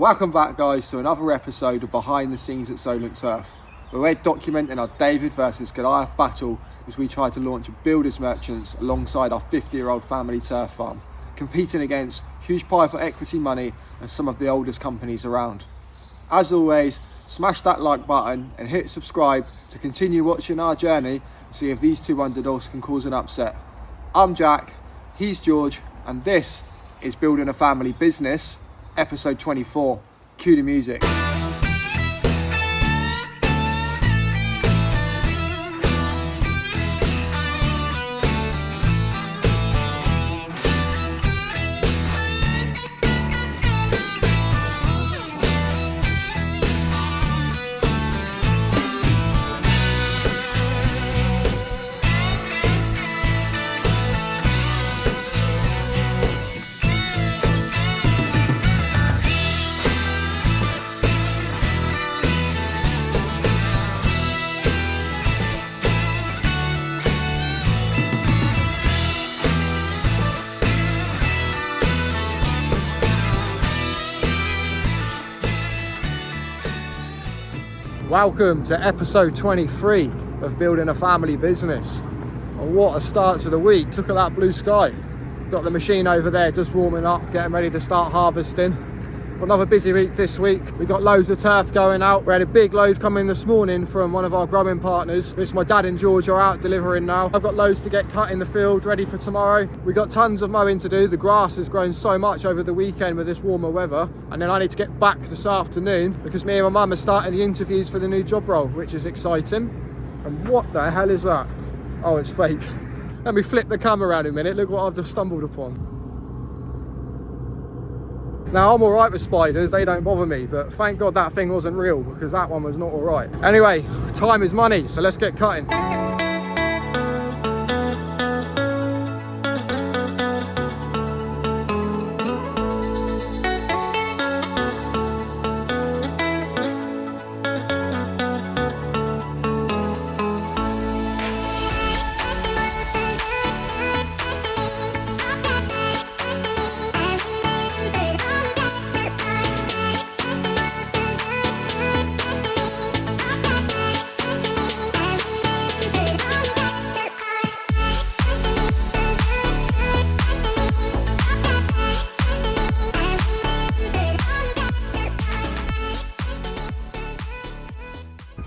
Welcome back, guys, to another episode of Behind the Scenes at Solent Turf, where we're documenting our David versus Goliath battle as we try to launch a builders merchants alongside our 50-year-old family turf farm, competing against huge private equity money and some of the oldest companies around. As always, smash that like button and hit subscribe to continue watching our journey and see if these two underdogs can cause an upset. I'm Jack, he's George, and this is Building a Family Business, Episode 24. Cue the music. Welcome to episode 23 of Building a Family Business. And what a start to the week. Look at that blue sky. Got the machine over there just warming up, getting ready to start harvesting. Got another busy week this week. We got loads of turf going out. We had a big load coming this morning from one of our growing partners, which my dad and George are out delivering now. I've got loads to get cut in the field, ready for tomorrow. We got tons of mowing to do. The grass has grown so much over the weekend with this warmer weather. And then I need to get back this afternoon because me and my mum are starting the interviews for the new job role, which is exciting. And what the hell is that? Oh, it's fake. Let me flip the camera around a minute. Look what I've just stumbled upon. Now, I'm alright with spiders, they don't bother me, but thank God that thing wasn't real because that one was not alright. Anyway, time is money, so let's get cutting.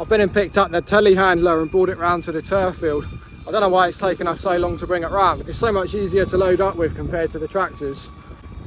I've been and picked up the telehandler and brought it round to the turf field. I don't know why it's taken us so long to bring it round. It's so much easier to load up with compared to the tractors.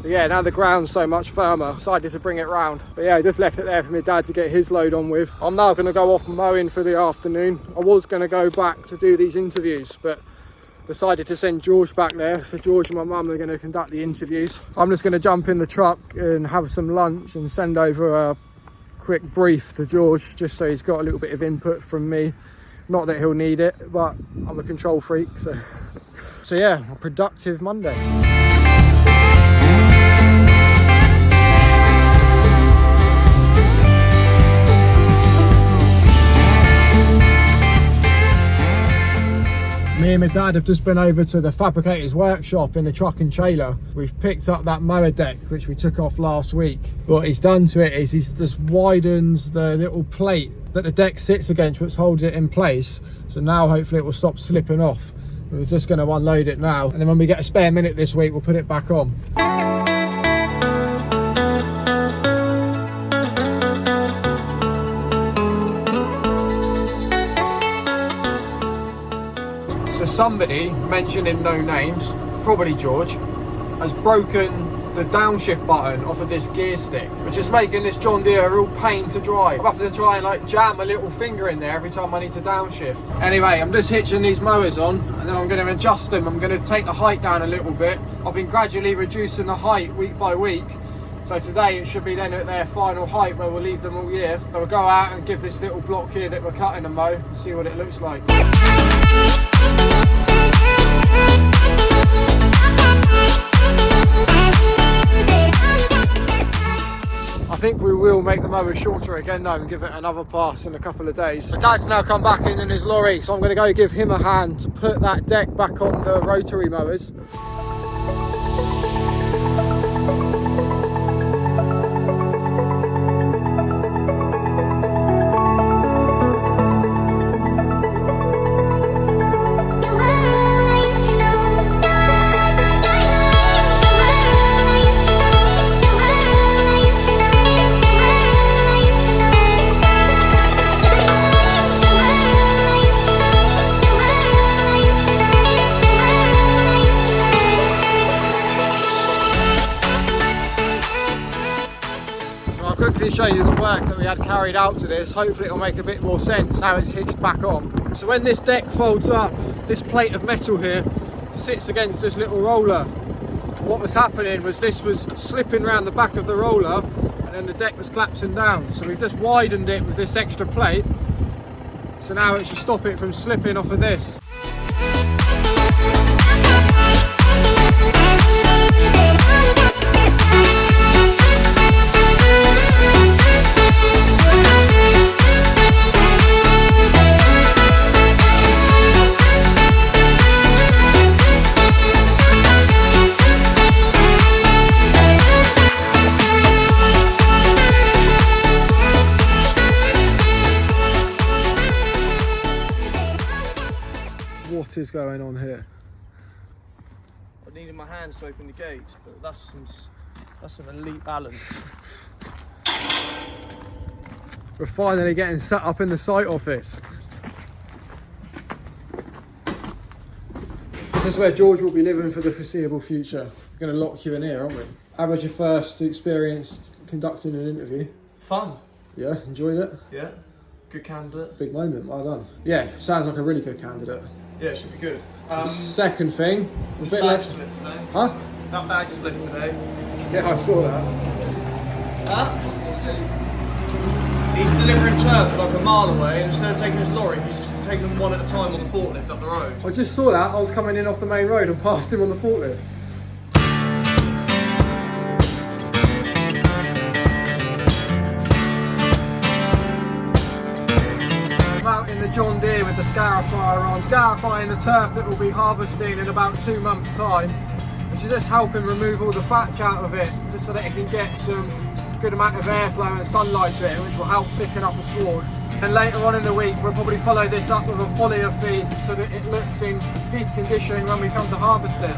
But yeah, now the ground's so much firmer, I decided to bring it round. But yeah, I just left it there for my dad to get his load on with. I'm now going to go off mowing for the afternoon. I was going to go back to do these interviews, but decided to send George back there. So George and my mum are going to conduct the interviews. I'm just going to jump in the truck and have some lunch and send over a quick brief to George just so he's got a little bit of input from me. Not that he'll need it, but I'm a control freak, so yeah, a productive Monday. Me and my dad have just been over to the fabricator's workshop in the truck and trailer. We've picked up that mower deck which we took off last week. What he's done to it is he's just widens the little plate that the deck sits against, which holds it in place. So now hopefully it will stop slipping off. We're just going to unload it now, and then when we get a spare minute this week we'll put it back on. So somebody, mentioning no names, probably George, has broken the downshift button off of this gear stick, which is making this John Deere a real pain to drive. I have to try and like jam a little finger in there every time I need to downshift. Anyway, I'm just hitching these mowers on and then I'm going to adjust them. I'm going to take the height down a little bit. I've been gradually reducing the height week by week. So today it should be then at their final height where we'll leave them all year. So we'll go out and give this little block here that we're cutting a mow and see what it looks like. I think we will make the mower shorter again though and give it another pass in a couple of days. My dad's now come back in his lorry, so I'm going to go give him a hand to put that deck back on the rotary mowers. quickly show you the work that we had carried out to this. Hopefully it'll make a bit more sense now it's hitched back on. So when this deck folds up, this plate of metal here sits against this little roller. What was happening was this was slipping around the back of the roller, and then the deck was collapsing down. So we've just widened it with this extra plate, so now it should stop it from slipping off of this. What is going on here? I needed my hands to open the gates, but that's some elite balance. We're finally getting set up in the site office. This is where George will be living for the foreseeable future. We're going to lock you in here, aren't we? How was your first experience conducting an interview? Fun. Yeah, enjoyed it? Yeah, good candidate. Big moment, well done. Yeah, sounds like a really good candidate. Yeah, it should be good. Second thing, a bit bag like... split today. Huh? That bag split today. Yeah, I saw that. Huh? He's delivering turf like a mile away, and instead of taking his lorry, he's just taking them one at a time on the forklift up the road. I just saw that. I was coming in off the main road and passed him on the forklift. I'm out in the John Deere with the scarifier on, scarifying the turf that we'll be harvesting in about 2 months' time, which is just helping remove all the thatch out of it, just so that it can get some good amount of airflow and sunlight to it, which will help thicken up the sward. And later on in the week we'll probably follow this up with a foliar feed so that it looks in peak condition when we come to harvest it.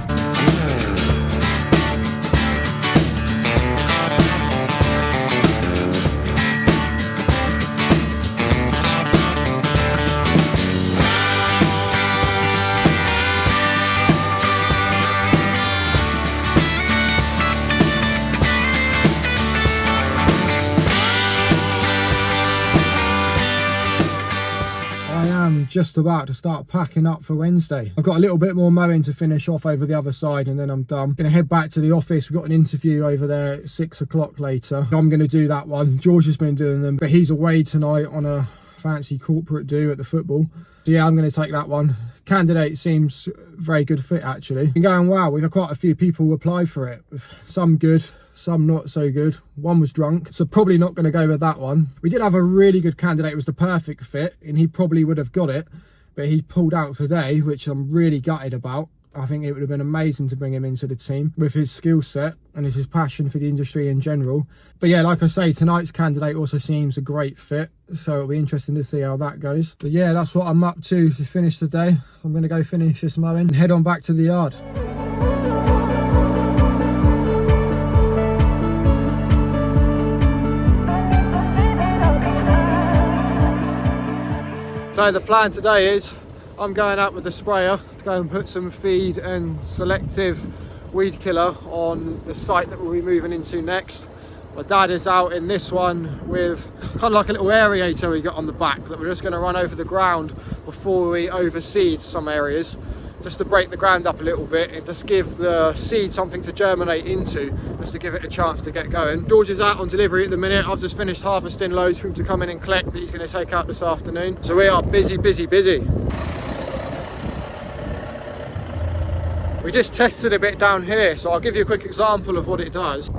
Just about to start packing up for Wednesday. I've got a little bit more mowing to finish off over the other side and then I'm done. Gonna head back to the office. We've got an interview over there at 6 o'clock later. I'm gonna do that one. George has been doing them, but he's away tonight on a fancy corporate do at the football. So yeah, I'm gonna take that one. Candidate seems very good fit actually. Been going well. We've had quite a few people apply for it. Some good, some not so good. One was drunk, so probably not going to go with that one. We did have a really good candidate. It was the perfect fit and he probably would have got it, but he pulled out today, which I'm really gutted about. I think it would have been amazing to bring him into the team with his skill set and his passion for the industry in general. But yeah, like I say, tonight's candidate also seems a great fit, so it'll be interesting to see how that goes. But yeah, that's what I'm up to finish the day. I'm going to go finish this mowing and head on back to the yard. So the plan today is I'm going out with the sprayer to go and put some feed and selective weed killer on the site that we'll be moving into next. My dad is out in this one with kind of like a little aerator we got on the back that we're just going to run over the ground before we overseed some areas, just to break the ground up a little bit and just give the seed something to germinate into, just to give it a chance to get going. George is out on delivery at the minute. I've just finished harvesting loads for him to come in and collect that he's going to take out this afternoon. So we are busy, busy, busy. We just tested a bit down here, so I'll give you a quick example of what it does.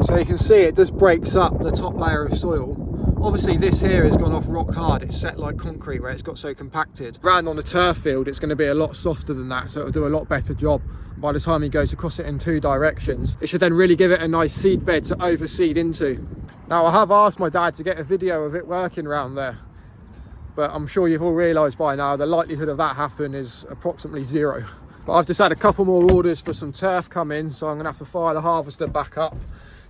So you can see it just breaks up the top layer of soil. Obviously this here has gone off rock hard, it's set like concrete where it's got so compacted. Around on the turf field it's going to be a lot softer than that, so it'll do a lot better job. By the time he goes across it in 2 directions, it should then really give it a nice seed bed to overseed into. Now I have asked my dad to get a video of it working around there, but I'm sure you've all realised by now the likelihood of that happen is approximately 0. But I've just had a couple more orders for some turf come in, so I'm going to have to fire the harvester back up,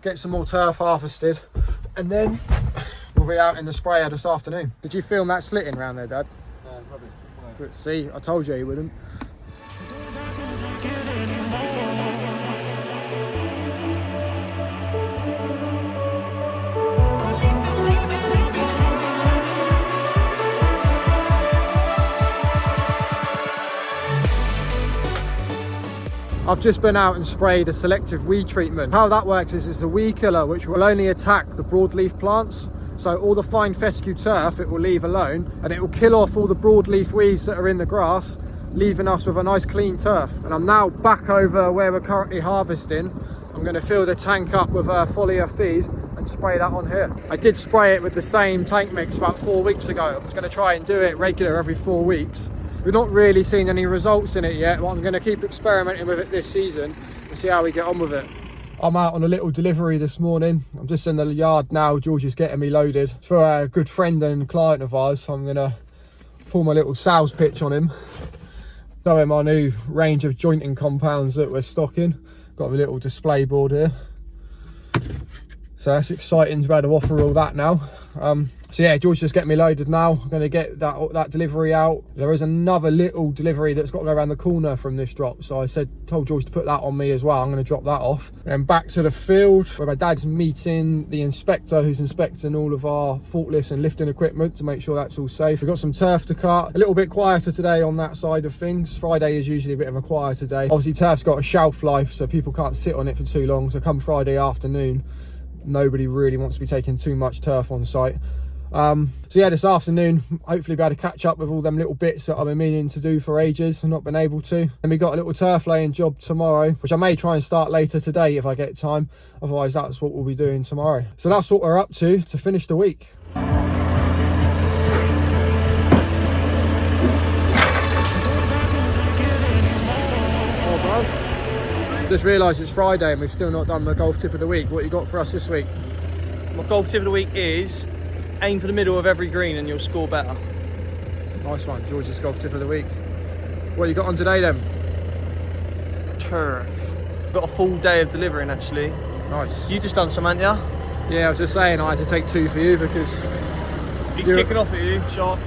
get some more turf harvested, and then we'll be out in the sprayer this afternoon. Did you film that slitting around there, Dad? No, rubbish. No. See, I told you he wouldn't. I've just been out and sprayed a selective weed treatment. How that works is it's a weed killer which will only attack the broadleaf plants. So all the fine fescue turf it will leave alone, and it will kill off all the broadleaf weeds that are in the grass, leaving us with a nice clean turf. And I'm now back over where we're currently harvesting. I'm going to fill the tank up with foliar feed and spray that on here. I did spray it with the same tank mix about 4 weeks ago. I was going to try and do it regular every 4 weeks. We've not really seen any results in it yet, but I'm going to keep experimenting with it this season and see how we get on with it. I'm out on a little delivery this morning. I'm just in the yard now. George is getting me loaded. It's for a good friend and client of ours. So I'm going to pull my little sales pitch on him. Show him our new range of jointing compounds that we're stocking. Got a little display board here. So that's exciting to be able to offer all that now. So yeah, George just getting me loaded now. I'm going to get that delivery out. There is another little delivery that's got to go around the corner from this drop. So I told George to put that on me as well. I'm going to drop that off. And then back to the field where my dad's meeting the inspector who's inspecting all of our forklifts and lifting equipment to make sure that's all safe. We've got some turf to cut. A little bit quieter today on that side of things. Friday is usually a bit of a quieter day. Obviously turf's got a shelf life, so people can't sit on it for too long. So come Friday afternoon, nobody really wants to be taking too much turf on site. So yeah, this afternoon hopefully be able to catch up with all them little bits that I've been meaning to do for ages and not been able to. And we got a little turf laying job tomorrow, which I may try and start later today if I get time. Otherwise that's what we'll be doing tomorrow. So that's what we're up to finish the week. Just realised it's Friday and we've still not done the golf tip of the week. What you got for us this week? My golf tip of the week is aim for the middle of every green and you'll score better. Nice one, George's golf tip of the week. What you got on today then? Turf. Got a full day of delivering actually. Nice. You just done some, haven't you? Yeah, I was just saying I had to take 2 for you because... He's kicking off at you, shot.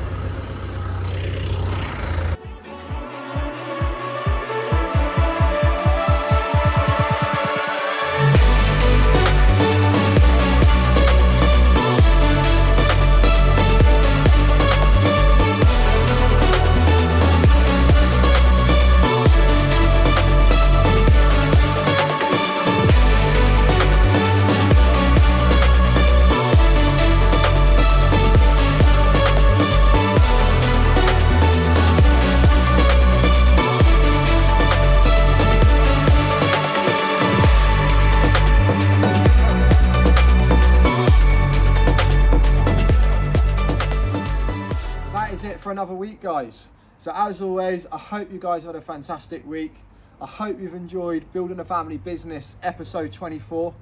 For another week, guys. So as always, I hope you guys had a fantastic week. I hope you've enjoyed Building a Family Business episode 24.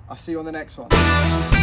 I'll see you on the next one.